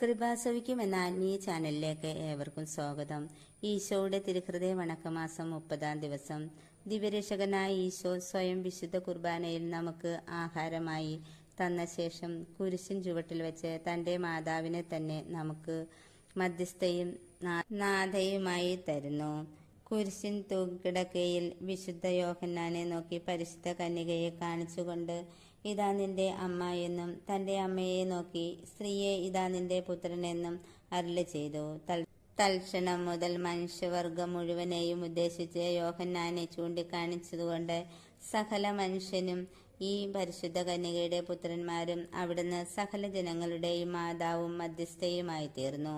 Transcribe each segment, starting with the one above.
കൃപാസവിക്കും എന്ന ആത്മീയ ചാനലിലേക്ക് ഏവർക്കും സ്വാഗതം. ഈശോയുടെ തിരുഹൃദയ വണക്കമാസം 30-ാം ദിവസം. ദിവ്യരക്ഷകനായ ഈശോ സ്വയം വിശുദ്ധ കുർബാനയിൽ നമുക്ക് ആഹാരമായി തന്ന ശേഷം കുരിശിൻ ചുവട്ടിൽ വെച്ച് തൻ്റെ മാതാവിനെ തന്നെ നമുക്ക് മധ്യസ്ഥയും നാഥയുമായി തരുന്നു. കുരിശിൻ തൂക്കിടക്കയിൽ വിശുദ്ധ യോഹന്നാനെ നോക്കി പരിശുദ്ധ കന്യകയെ കാണിച്ചുകൊണ്ട് ഇതാ നിന്റെ അമ്മ എന്നും തൻ്റെ അമ്മയെ നോക്കി സ്ത്രീയെ ഇതാ നിന്റെ പുത്രനെന്നും അരുളി ചെയ്തു. തൽക്ഷണം മുതൽ മനുഷ്യവർഗം മുഴുവനെയും ഉദ്ദേശിച്ച് യോഹന്നാനെ ചൂണ്ടിക്കാണിച്ചതുകൊണ്ട് സകല മനുഷ്യനും ഈ പരിശുദ്ധ കന്യകയുടെ പുത്രന്മാരും അവിടുന്ന് സകല ജനങ്ങളുടെയും മാതാവും മധ്യസ്ഥയുമായി തീർന്നു.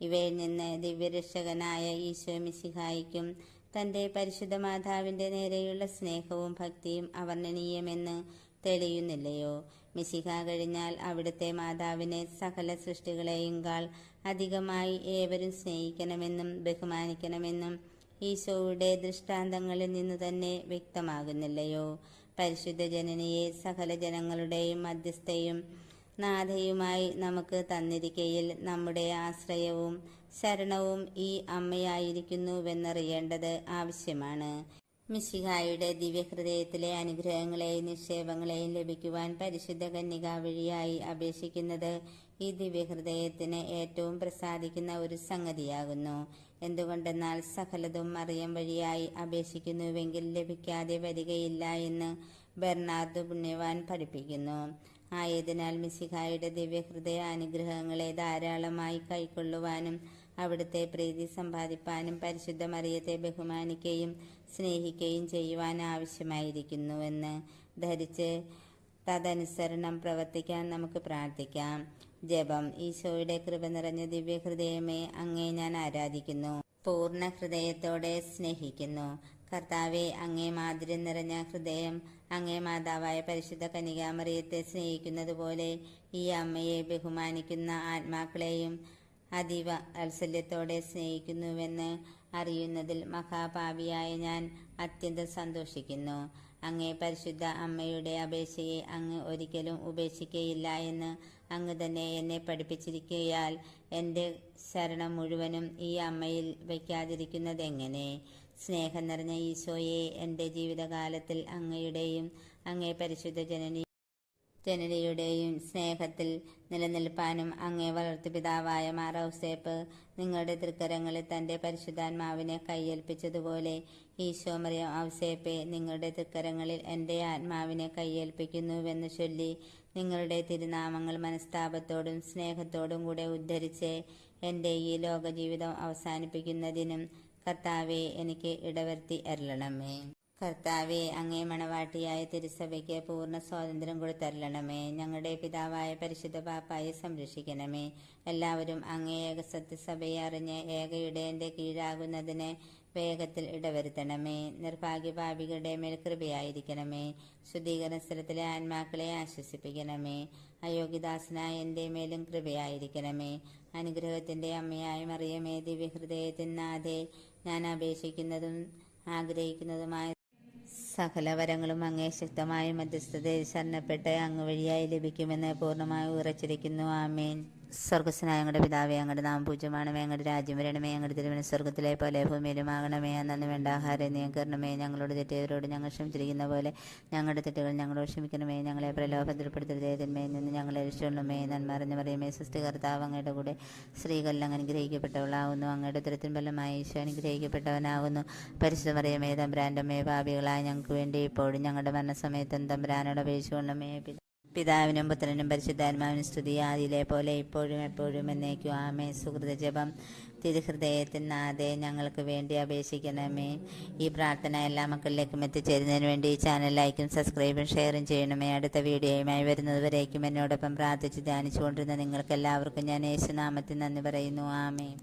ഇവയിൽ നിന്ന് ദിവ്യരക്ഷകനായ ഈശോ മിശിഹായിക്കും തൻ്റെ പരിശുദ്ധ മാതാവിൻ്റെ നേരെയുള്ള സ്നേഹവും ഭക്തിയും അവർണ്ണനീയമെന്ന് തെളിയുന്നില്ലയോ? മിശിഹ കഴിഞ്ഞാൽ അവിടുത്തെ മാതാവിനെ സകല സൃഷ്ടികളെയുംകാൾ അധികമായി ഏവരും സ്നേഹിക്കണമെന്നും ബഹുമാനിക്കണമെന്നും ഈശോയുടെ ദൃഷ്ടാന്തങ്ങളിൽ നിന്നു തന്നെ വ്യക്തമാകുന്നില്ലയോ? പരിശുദ്ധ ജനനിയെ സകല ജനങ്ങളുടെയും മധ്യസ്ഥയും നാഥയുമായി നമുക്ക് തന്നിരിക്കയിൽ നമ്മുടെ ആശ്രയവും ശരണവും ഈ അമ്മയായിരിക്കുന്നുവെന്നറിയേണ്ടത് ആവശ്യമാണ്. മിശിഹായുടെ ദിവ്യഹൃദയത്തിലെ അനുഗ്രഹങ്ങളെയും നിക്ഷേപങ്ങളെയും ലഭിക്കുവാൻ പരിശുദ്ധ കന്യക വഴിയായി അപേക്ഷിക്കുന്നത് ഈ ദിവ്യഹൃദയത്തിന് ഏറ്റവും പ്രസാദിക്കുന്ന ഒരു സംഗതിയാകുന്നു. എന്തുകൊണ്ടെന്നാൽ സകലതും മറിയം വഴിയായി അപേക്ഷിക്കുന്നുവെങ്കിൽ ലഭിക്കാതെ വരികയില്ല എന്ന് ബെർണാർഡ് പുണ്യവാൻ പഠിപ്പിക്കുന്നു. ആയതിനാൽ മിശിഹായുടെ ദിവ്യഹൃദയ അനുഗ്രഹങ്ങളെ ധാരാളമായി കൈക്കൊള്ളുവാനും അവിടുത്തെ പ്രീതി സമ്പാദിപ്പാനും പരിശുദ്ധ മറിയത്തെ ബഹുമാനിക്കുകയും സ്നേഹിക്കുകയും ചെയ്യുവാൻ ആവശ്യമായിരിക്കുന്നുവെന്ന് ധരിച്ച് തദനുസരണം പ്രവർത്തിക്കാൻ നമുക്ക് പ്രാർത്ഥിക്കാം. ജപം. ഈശോയുടെ കൃപ നിറഞ്ഞ ദിവ്യഹൃദയമേ, അങ്ങേ ഞാൻ ആരാധിക്കുന്നു, പൂർണ്ണ ഹൃദയത്തോടെ സ്നേഹിക്കുന്നു. കർത്താവെ, അങ്ങേ മാധുര്യം നിറഞ്ഞ ഹൃദയം അങ്ങേ മാതാവായ പരിശുദ്ധ കന്യകാമറിയത്തെ സ്നേഹിക്കുന്നത് പോലെ ഈ അമ്മയെ ബഹുമാനിക്കുന്ന ആത്മാക്കളെയും അതീവ വാത്സല്യത്തോടെ സ്നേഹിക്കുന്നുവെന്ന് അറിയുന്നതിൽ മഹാപാപിയായ ഞാൻ അത്യന്തം സന്തോഷിക്കുന്നു. അങ്ങേ പരിശുദ്ധ അമ്മയുടെ അപേക്ഷയെ അങ്ങ് ഒരിക്കലും ഉപേക്ഷിക്കുകയില്ല എന്ന് അങ്ങ് തന്നെ എന്നെ പഠിപ്പിച്ചിരിക്കുകയാൽ എൻ്റെ ശരണം മുഴുവനും ഈ അമ്മയിൽ വയ്ക്കാതിരിക്കുന്നതെങ്ങനെ? സ്നേഹം നിറഞ്ഞ ഈശോയെ, എൻ്റെ ജീവിതകാലത്തിൽ അങ്ങയുടെയും അങ്ങേ പരിശുദ്ധ ജനനിയുടെയും സ്നേഹത്തിൽ നിലനിൽപ്പാനും അങ്ങേ വളർത്തുപിതാവായ മാർ ഔസേപ്പ് നിങ്ങളുടെ തൃക്കരങ്ങളിൽ തൻ്റെ പരിശുദ്ധാത്മാവിനെ കൈയേൽപ്പിച്ചതുപോലെ ഈശോ മറിയം ഔസേപ്പെ നിങ്ങളുടെ തൃക്കരങ്ങളിൽ എൻ്റെ ആത്മാവിനെ കൈയേൽപ്പിക്കുന്നുവെന്ന് ചൊല്ലി നിങ്ങളുടെ തിരുനാമങ്ങൾ മനസ്താപത്തോടും സ്നേഹത്തോടും കൂടെ ഉദ്ധരിച്ച് എൻ്റെ ഈ ലോകജീവിതം അവസാനിപ്പിക്കുന്നതിനും കർത്താവെ എനിക്ക് ഇടവരുത്തി അരുളണമേ. കർത്താവെ, അങ്ങേ മണവാട്ടിയായ തിരുസഭയ്ക്ക് പൂർണ്ണ സ്വാതന്ത്ര്യം കൊടുത്തരുളണമേ. ഞങ്ങളുടെ പിതാവായ പരിശുദ്ധ പാപ്പായെ സംരക്ഷിക്കണമേ. എല്ലാവരും അങ്ങേ ഏകസത്യസഭയെ അറിഞ്ഞ് ഏകയുടേന്റെ കീഴാകുന്നതിന് വേഗത്തിൽ ഇടവരുത്തണമേ. നിർഭാഗ്യപാപികളുടെ മേൽ കൃപയായിരിക്കണമേ. ശുദ്ധീകരണ സ്ഥലത്തിലെ ആത്മാക്കളെ ആശ്വസിപ്പിക്കണമേ. അയോഗ്യദാസനായ എൻ്റെ മേലും കൃപയായിരിക്കണമേ. അനുഗ്രഹത്തിൻ്റെ അമ്മയായ മറിയമേ, ദിവ്യഹൃദയത്തിൻ നാഥേ, ഞാൻ അപേക്ഷിക്കുന്നതും ആഗ്രഹിക്കുന്നതുമായ സകല വരങ്ങളും അങ്ങേ ശക്തമായ മധ്യസ്ഥതയിൽ ശരണപ്പെട്ട് അങ്ങ് വഴിയായി ലഭിക്കുമെന്ന് പൂർണ്ണമായി ഉറച്ചിരിക്കുന്നു. ആമേൻ. സ്വർഗസ്വനായ ഞങ്ങളുടെ പിതാവേ, അങ്ങയുടെ നാമം പൂജ്യമാണമേ, അങ്ങയുടെ രാജ്യം വരണമേ, അങ്ങയുടെ തിരുമനസ് സ്വർഗത്തിലെ പോലെ ഭൂമിയിലുമാകണമേ. അന്നു വേണ്ട ആഹാരം നീക്കരണമേ. ഞങ്ങളോട് തെറ്റിയവരോട് ഞങ്ങൾ ക്ഷമിച്ചിരിക്കുന്ന പോലെ ഞങ്ങളുടെ തെറ്റുകൾ ഞങ്ങളോട് ക്ഷമിക്കണമേ. ഞങ്ങളെ പ്രലോഭത്തിൽപ്പെടുത്തരുതേ, തിന്മയിൽ നിന്ന് ഞങ്ങളെ രക്ഷിക്കണമേ. നന്മ നിറഞ്ഞ മറിയമേ, സൃഷ്ടികർത്താവ് അങ്ങയുടെ കൂടെ സ്ത്രീകളിൽ അങ്ങ് അനുഗ്രഹിക്കപ്പെട്ടവളാകുന്നു. അങ്ങയുടെ ഉദരത്തിൻ ഫലമായി ഈശോ അനുഗ്രഹിക്കപ്പെട്ടവനാകുന്നു. പരിശുദ്ധ മറിയമേ, തമ്പുരാൻ്റെ അമ്മേ, പാപികളായ ഞങ്ങൾക്ക് വേണ്ടി ഇപ്പോഴും ഞങ്ങളുടെ മരണസമയത്തും തമ്പുരാനോട് അപേക്ഷിച്ചുകൊള്ളണമേ. പിതാവിനും പുത്രനും പരിശുദ്ധാത്മാവിനും സ്തുതി, ആദിയിലെ പോലെ ഇപ്പോഴും എപ്പോഴും എന്നേക്കും. ആമേൻ. സുഹൃത ജപം. തിരുഹൃദയത്തിൻ നാഥേ, ഞങ്ങൾക്ക് വേണ്ടി അപേക്ഷിക്കണമേ. ഈ പ്രാർത്ഥന എല്ലാ മക്കളിലേക്കും എത്തിച്ചേരുന്നതിന് വേണ്ടി ഈ ചാനൽ ലൈക്കും സബ്സ്ക്രൈബും ഷെയറും ചെയ്യണമേ. അടുത്ത വീഡിയോയുമായി വരുന്നതുവരേക്കും എന്നോടൊപ്പം പ്രാർത്ഥിച്ച് ധ്യാനിച്ചുകൊണ്ടിരുന്ന നിങ്ങൾക്ക് എല്ലാവർക്കും ഞാൻ യേശുനാമത്തിൽ നന്ദി പറയുന്നു. ആമേൻ.